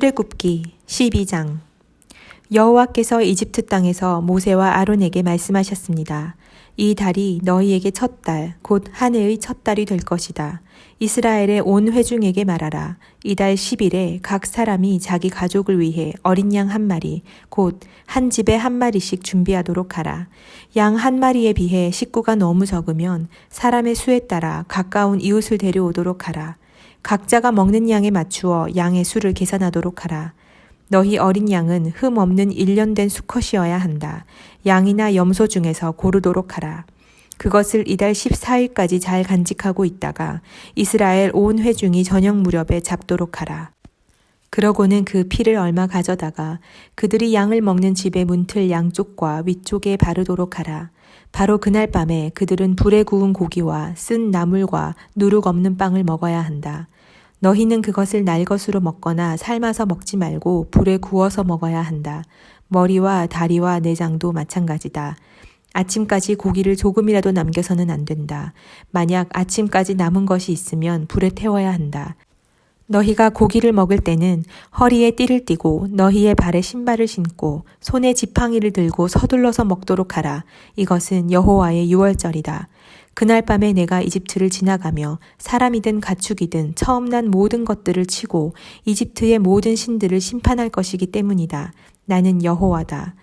출애굽기 12장. 여호와께서 이집트 땅에서 모세와 아론에게 말씀하셨습니다. 이 달이 너희에게 첫 달, 곧 한 해의 첫 달이 될 것이다. 이스라엘의 온 회중에게 말하라. 이달 10일에 각 사람이 자기 가족을 위해 어린 양 한 마리, 곧 한 집에 한 마리씩 준비하도록 하라. 양 한 마리에 비해 식구가 너무 적으면 사람의 수에 따라 가까운 이웃을 데려오도록 하라. 각자가 먹는 양에 맞추어 양의 수를 계산하도록 하라. 너희 어린 양은 흠 없는 1년 된 수컷이어야 한다. 양이나 염소 중에서 고르도록 하라. 그것을 이달 14일까지 잘 간직하고 있다가 이스라엘 온 회중이 저녁 무렵에 잡도록 하라. 그러고는 그 피를 얼마 가져다가 그들이 양을 먹는 집의 문틀 양쪽과 위쪽에 바르도록 하라. 바로 그날 밤에 그들은 불에 구운 고기와 쓴 나물과 누룩 없는 빵을 먹어야 한다. 너희는 그것을 날 것으로 먹거나 삶아서 먹지 말고 불에 구워서 먹어야 한다. 머리와 다리와 내장도 마찬가지다. 아침까지 고기를 조금이라도 남겨서는 안 된다. 만약 아침까지 남은 것이 있으면 불에 태워야 한다. 너희가 고기를 먹을 때는 허리에 띠를 띠고 너희의 발에 신발을 신고 손에 지팡이를 들고 서둘러서 먹도록 하라. 이것은 여호와의 유월절이다. 그날 밤에 내가 이집트를 지나가며 사람이든 가축이든 처음 난 모든 것들을 치고 이집트의 모든 신들을 심판할 것이기 때문이다. 나는 여호와다.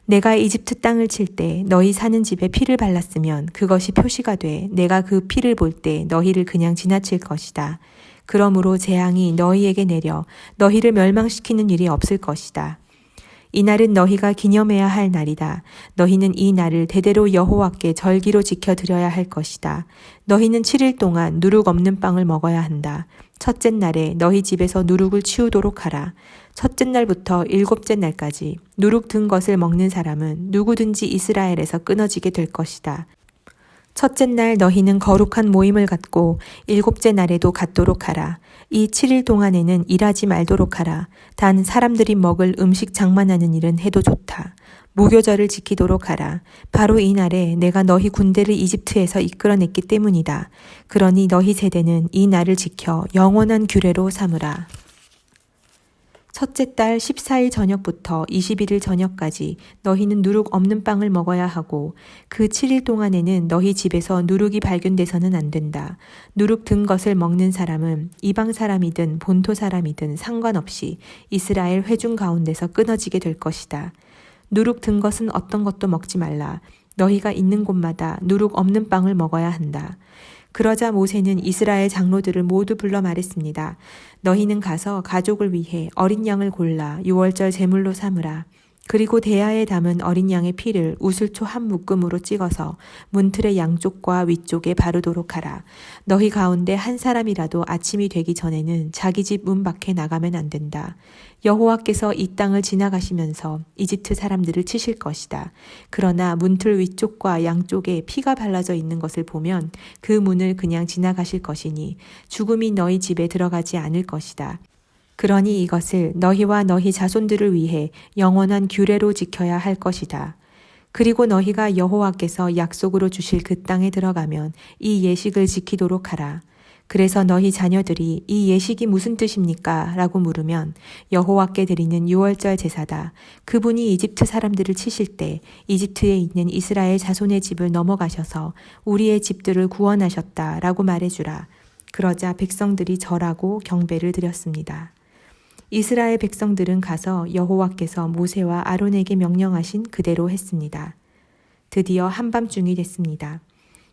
내가 이집트 땅을 칠 때 너희 사는 집에 피를 발랐으면 그것이 표시가 돼 내가 그 피를 볼 때 너희를 그냥 지나칠 것이다. 그러므로 재앙이 너희에게 내려 너희를 멸망시키는 일이 없을 것이다. 이날은 너희가 기념해야 할 날이다. 너희는 이 날을 대대로 여호와께 절기로 지켜드려야 할 것이다. 너희는 7일 동안 누룩 없는 빵을 먹어야 한다. 첫째 날에 너희 집에서 누룩을 치우도록 하라. 첫째 날부터 일곱째 날까지 누룩 든 것을 먹는 사람은 누구든지 이스라엘에서 끊어지게 될 것이다. 첫째 날 너희는 거룩한 모임을 갖고 일곱째 날에도 갖도록 하라. 이 7일 동안에는 일하지 말도록 하라. 단 사람들이 먹을 음식 장만하는 일은 해도 좋다. 무교절을 지키도록 하라. 바로 이 날에 내가 너희 군대를 이집트에서 이끌어냈기 때문이다. 그러니 너희 세대는 이 날을 지켜 영원한 규례로 삼으라. 첫째 달 14일 저녁부터 21일 저녁까지 너희는 누룩 없는 빵을 먹어야 하고 그 7일 동안에는 너희 집에서 누룩이 발견돼서는 안 된다. 누룩 든 것을 먹는 사람은 이방 사람이든 본토 사람이든 상관없이 이스라엘 회중 가운데서 끊어지게 될 것이다. 누룩 든 것은 어떤 것도 먹지 말라. 너희가 있는 곳마다 누룩 없는 빵을 먹어야 한다. 그러자 모세는 이스라엘 장로들을 모두 불러 말했습니다. 너희는 가서 가족을 위해 어린 양을 골라 유월절 제물로 삼으라. 그리고 대야에 담은 어린 양의 피를 우슬초 한 묶음으로 찍어서 문틀의 양쪽과 위쪽에 바르도록 하라. 너희 가운데 한 사람이라도 아침이 되기 전에는 자기 집 문 밖에 나가면 안 된다. 여호와께서 이 땅을 지나가시면서 이집트 사람들을 치실 것이다. 그러나 문틀 위쪽과 양쪽에 피가 발라져 있는 것을 보면 그 문을 그냥 지나가실 것이니 죽음이 너희 집에 들어가지 않을 것이다. 그러니 이것을 너희와 너희 자손들을 위해 영원한 규례로 지켜야 할 것이다. 그리고 너희가 여호와께서 약속으로 주실 그 땅에 들어가면 이 예식을 지키도록 하라. 그래서 너희 자녀들이 이 예식이 무슨 뜻입니까? 라고 물으면 여호와께 드리는 유월절 제사다. 그분이 이집트 사람들을 치실 때 이집트에 있는 이스라엘 자손의 집을 넘어가셔서 우리의 집들을 구원하셨다 라고 말해주라. 그러자 백성들이 절하고 경배를 드렸습니다. 이스라엘 백성들은 가서 여호와께서 모세와 아론에게 명령하신 그대로 했습니다. 드디어 한밤중이 됐습니다.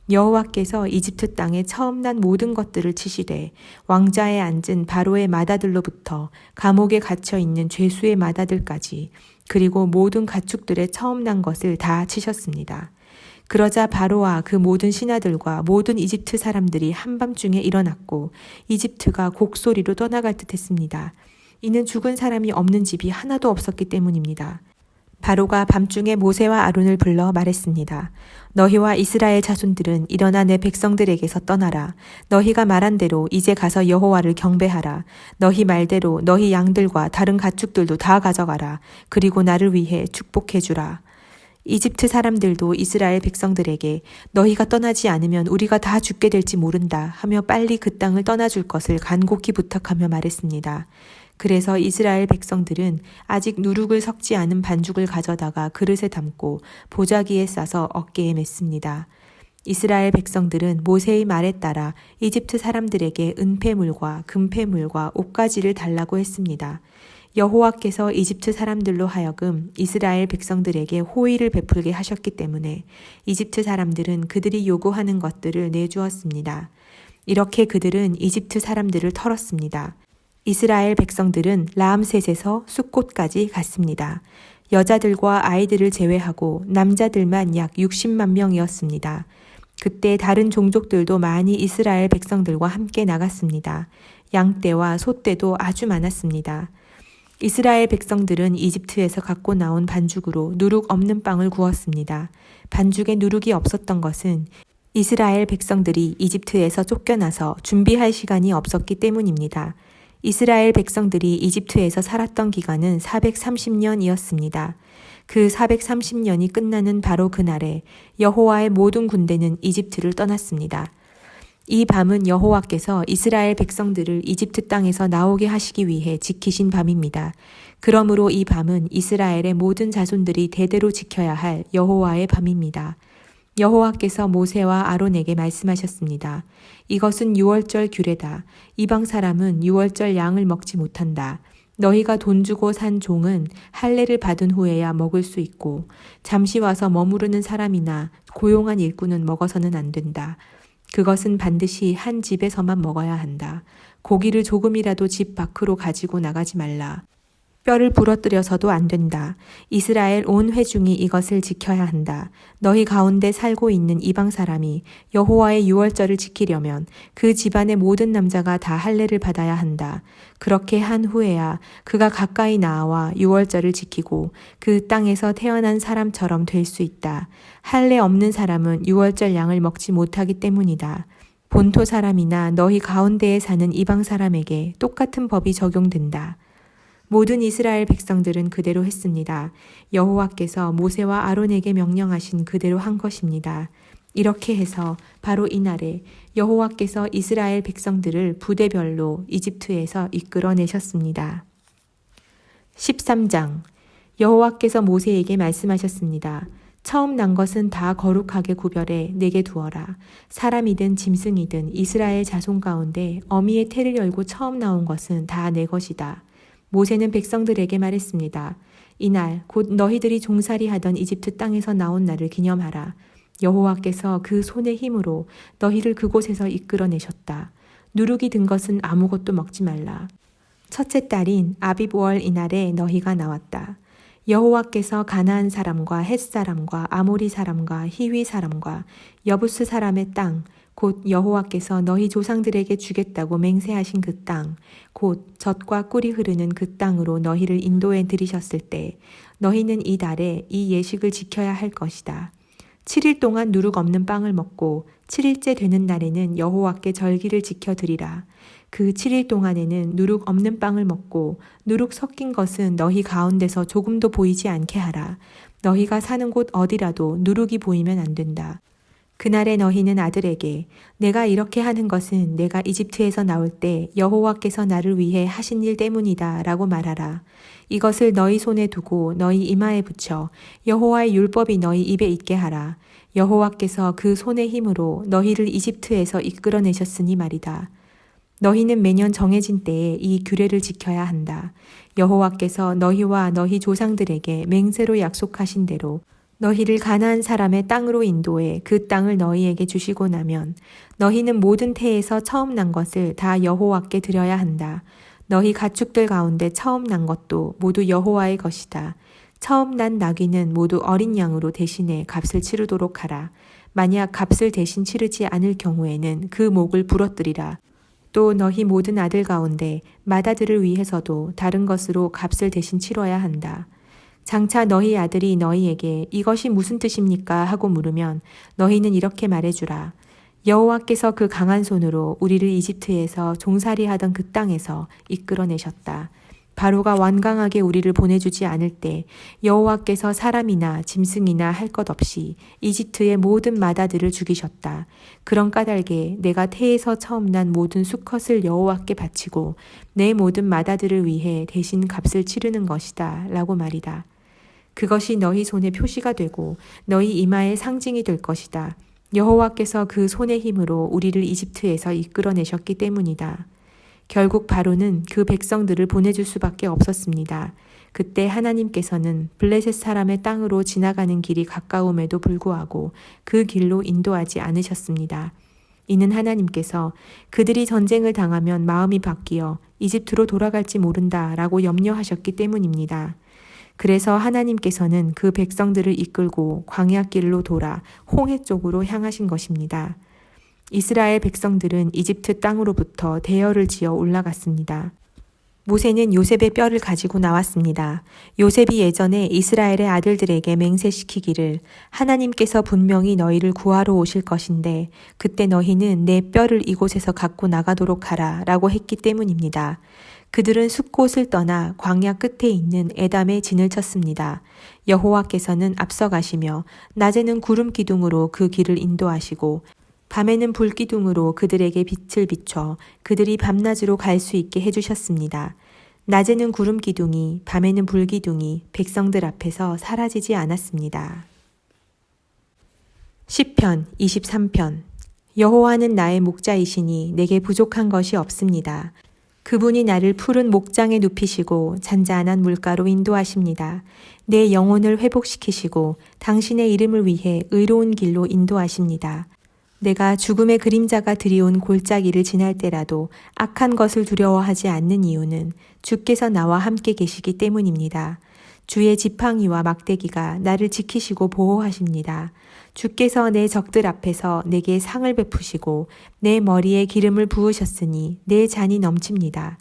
여호와께서 이집트 땅에 처음 난 모든 것들을 치시되 왕자에 앉은 바로의 마다들로부터 감옥에 갇혀 있는 죄수의 마다들까지 그리고 모든 가축들의 처음 난 것을 다 치셨습니다. 그러자 바로와 그 모든 신하들과 모든 이집트 사람들이 한밤중에 일어났고 이집트가 곡소리로 떠나갈 듯했습니다. 이는 죽은 사람이 없는 집이 하나도 없었기 때문입니다. 바로가 밤중에 모세와 아론을 불러 말했습니다. 너희와 이스라엘 자손들은 일어나 내 백성들에게서 떠나라. 너희가 말한 대로 이제 가서 여호와를 경배하라. 너희 말대로 너희 양들과 다른 가축들도 다 가져가라. 그리고 나를 위해 축복해 주라. 이집트 사람들도 이스라엘 백성들에게 너희가 떠나지 않으면 우리가 다 죽게 될지 모른다 하며 빨리 그 땅을 떠나줄 것을 간곡히 부탁하며 말했습니다. 그래서 이스라엘 백성들은 아직 누룩을 섞지 않은 반죽을 가져다가 그릇에 담고 보자기에 싸서 어깨에 맸습니다. 이스라엘 백성들은 모세의 말에 따라 이집트 사람들에게 은폐물과 금폐물과 옷가지를 달라고 했습니다. 여호와께서 이집트 사람들로 하여금 이스라엘 백성들에게 호의를 베풀게 하셨기 때문에 이집트 사람들은 그들이 요구하는 것들을 내주었습니다. 이렇게 그들은 이집트 사람들을 털었습니다. 이스라엘 백성들은 라암셋에서 숫곳까지 갔습니다. 여자들과 아이들을 제외하고 남자들만 약 60만 명이었습니다. 그때 다른 종족들도 많이 이스라엘 백성들과 함께 나갔습니다. 양떼와 소떼도 아주 많았습니다. 이스라엘 백성들은 이집트에서 갖고 나온 반죽으로 누룩 없는 빵을 구웠습니다. 반죽에 누룩이 없었던 것은 이스라엘 백성들이 이집트에서 쫓겨나서 준비할 시간이 없었기 때문입니다. 이스라엘 백성들이 이집트에서 살았던 기간은 430년이었습니다. 그 430년이 끝나는 바로 그날에 여호와의 모든 군대는 이집트를 떠났습니다. 이 밤은 여호와께서 이스라엘 백성들을 이집트 땅에서 나오게 하시기 위해 지키신 밤입니다. 그러므로 이 밤은 이스라엘의 모든 자손들이 대대로 지켜야 할 여호와의 밤입니다. 여호와께서 모세와 아론에게 말씀하셨습니다. 이것은 유월절 규례다. 이방 사람은 유월절 양을 먹지 못한다. 너희가 돈 주고 산 종은 할례를 받은 후에야 먹을 수 있고 잠시 와서 머무르는 사람이나 고용한 일꾼은 먹어서는 안 된다. 그것은 반드시 한 집에서만 먹어야 한다. 고기를 조금이라도 집 밖으로 가지고 나가지 말라. 뼈를 부러뜨려서도 안 된다. 이스라엘 온 회중이 이것을 지켜야 한다. 너희 가운데 살고 있는 이방 사람이 여호와의 유월절을 지키려면 그 집안의 모든 남자가 다 할례를 받아야 한다. 그렇게 한 후에야 그가 가까이 나와 유월절을 지키고 그 땅에서 태어난 사람처럼 될 수 있다. 할례 없는 사람은 유월절 양을 먹지 못하기 때문이다. 본토 사람이나 너희 가운데에 사는 이방 사람에게 똑같은 법이 적용된다. 모든 이스라엘 백성들은 그대로 했습니다. 여호와께서 모세와 아론에게 명령하신 그대로 한 것입니다. 이렇게 해서 바로 이날에 여호와께서 이스라엘 백성들을 부대별로 이집트에서 이끌어내셨습니다. 13장 여호와께서 모세에게 말씀하셨습니다. 처음 난 것은 다 거룩하게 구별해 내게 두어라. 사람이든 짐승이든 이스라엘 자손 가운데 어미의 태를 열고 처음 나온 것은 다 내 것이다. 모세는 백성들에게 말했습니다. 이날 곧 너희들이 종살이 하던 이집트 땅에서 나온 날을 기념하라. 여호와께서 그 손의 힘으로 너희를 그곳에서 이끌어내셨다. 누룩이 든 것은 아무것도 먹지 말라. 첫째 달인 아빕월 이날에 너희가 나왔다. 여호와께서 가나안 사람과 헷 사람과 아모리 사람과 히위 사람과 여부스 사람의 땅 곧 여호와께서 너희 조상들에게 주겠다고 맹세하신 그 땅, 곧 젖과 꿀이 흐르는 그 땅으로 너희를 인도해 들이셨을 때 너희는 이 달에 이 예식을 지켜야 할 것이다. 7일 동안 누룩 없는 빵을 먹고 7일째 되는 날에는 여호와께 절기를 지켜 드리라. 그 7일 동안에는 누룩 없는 빵을 먹고 누룩 섞인 것은 너희 가운데서 조금도 보이지 않게 하라. 너희가 사는 곳 어디라도 누룩이 보이면 안 된다. 그날에 너희는 아들에게 내가 이렇게 하는 것은 내가 이집트에서 나올 때 여호와께서 나를 위해 하신 일 때문이다 라고 말하라. 이것을 너희 손에 두고 너희 이마에 붙여 여호와의 율법이 너희 입에 있게 하라. 여호와께서 그 손의 힘으로 너희를 이집트에서 이끌어내셨으니 말이다. 너희는 매년 정해진 때에 이 규례를 지켜야 한다. 여호와께서 너희와 너희 조상들에게 맹세로 약속하신 대로 너희를 가나안 사람의 땅으로 인도해 그 땅을 너희에게 주시고 나면 너희는 모든 태에서 처음 난 것을 다 여호와께 드려야 한다. 너희 가축들 가운데 처음 난 것도 모두 여호와의 것이다. 처음 난 나귀는 모두 어린 양으로 대신해 값을 치르도록 하라. 만약 값을 대신 치르지 않을 경우에는 그 목을 부러뜨리라. 또 너희 모든 아들 가운데 맏아들을 위해서도 다른 것으로 값을 대신 치러야 한다. 장차 너희 아들이 너희에게 이것이 무슨 뜻입니까? 하고 물으면 너희는 이렇게 말해주라. 여호와께서 그 강한 손으로 우리를 이집트에서 종살이 하던 그 땅에서 이끌어내셨다. 바로가 완강하게 우리를 보내주지 않을 때 여호와께서 사람이나 짐승이나 할 것 없이 이집트의 모든 마다들을 죽이셨다. 그런 까닭에 내가 태에서 처음 난 모든 수컷을 여호와께 바치고 내 모든 마다들을 위해 대신 값을 치르는 것이다. 라고 말이다. 그것이 너희 손의 표시가 되고 너희 이마의 상징이 될 것이다. 여호와께서 그 손의 힘으로 우리를 이집트에서 이끌어내셨기 때문이다. 결국 바로는 그 백성들을 보내줄 수밖에 없었습니다. 그때 하나님께서는 블레셋 사람의 땅으로 지나가는 길이 가까움에도 불구하고 그 길로 인도하지 않으셨습니다. 이는 하나님께서 그들이 전쟁을 당하면 마음이 바뀌어 이집트로 돌아갈지 모른다라고 염려하셨기 때문입니다. 그래서 하나님께서는 그 백성들을 이끌고 광야길로 돌아 홍해 쪽으로 향하신 것입니다. 이스라엘 백성들은 이집트 땅으로부터 대열을 지어 올라갔습니다. 모세는 요셉의 뼈를 가지고 나왔습니다. 요셉이 예전에 이스라엘의 아들들에게 맹세시키기를 하나님께서 분명히 너희를 구하러 오실 것인데 그때 너희는 내 뼈를 이곳에서 갖고 나가도록 하라 라고 했기 때문입니다. 그들은 숲곳을 떠나 광야 끝에 있는 에담에 진을 쳤습니다. 여호와께서는 앞서가시며 낮에는 구름 기둥으로 그 길을 인도하시고 밤에는 불기둥으로 그들에게 빛을 비춰 그들이 밤낮으로 갈 수 있게 해주셨습니다. 낮에는 구름 기둥이, 밤에는 불기둥이 백성들 앞에서 사라지지 않았습니다. 시편 23편 여호와는 나의 목자이시니 내게 부족한 것이 없습니다. 그분이 나를 푸른 목장에 눕히시고 잔잔한 물가로 인도하십니다. 내 영혼을 회복시키시고 당신의 이름을 위해 의로운 길로 인도하십니다. 내가 죽음의 그림자가 드리운 골짜기를 지날 때라도 악한 것을 두려워하지 않는 이유는 주께서 나와 함께 계시기 때문입니다. 주의 지팡이와 막대기가 나를 지키시고 보호하십니다. 주께서 내 적들 앞에서 내게 상을 베푸시고 내 머리에 기름을 부으셨으니 내 잔이 넘칩니다.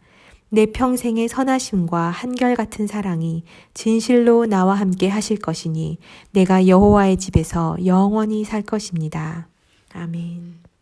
내 평생의 선하심과 한결같은 사랑이 진실로 나와 함께 하실 것이니 내가 여호와의 집에서 영원히 살 것입니다. 아멘.